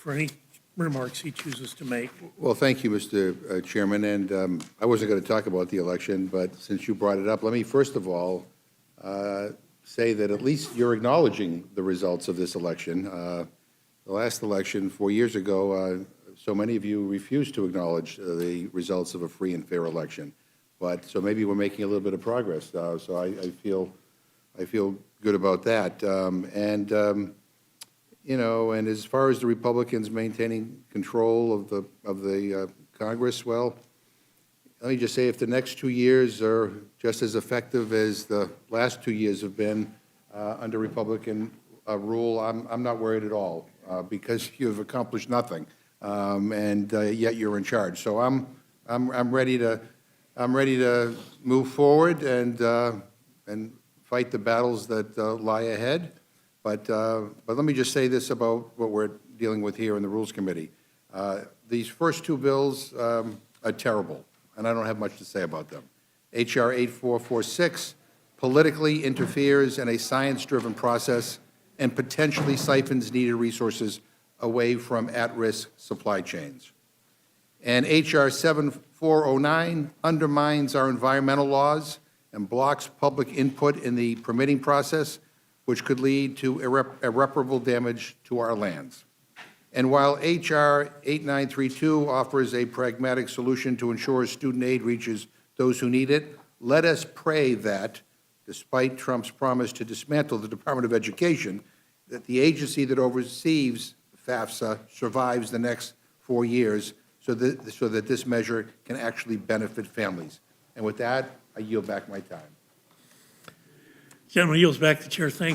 for any remarks he chooses to make. Well, thank you, Mr. Chairman, and I wasn't going to talk about the election, but since you brought it up, let me first of all say that at least you're acknowledging the results of this election. The last election, 4 years ago, so many of you refused to acknowledge the results of a free and fair election. But so maybe we're making a little bit of progress. So I feel good about that. You know, and as far as the Republicans maintaining control of the Congress, well, let me just say, if the next 2 years are just as effective as the last 2 years have been under Republican rule, I'm not worried at all because you've accomplished nothing, and yet you're in charge. So I'm ready to move forward and fight the battles that lie ahead. But let me just say this about what we're dealing with here in the Rules Committee. These first two bills are terrible, and I don't have much to say about them. H.R. 8446 politically interferes in a science-driven process and potentially siphons needed resources away from at-risk supply chains. And H.R. 7409 undermines our environmental laws and blocks public input in the permitting process, which could lead to irreparable damage to our lands. And while H.R. 8932 offers a pragmatic solution to ensure student aid reaches those who need it, let us pray that, despite Trump's promise to dismantle the Department of Education, that the agency that oversees FAFSA survives the next 4 years so that this measure can actually benefit families. And with that, I yield back my time. Gentleman yields back the chair. Thanks.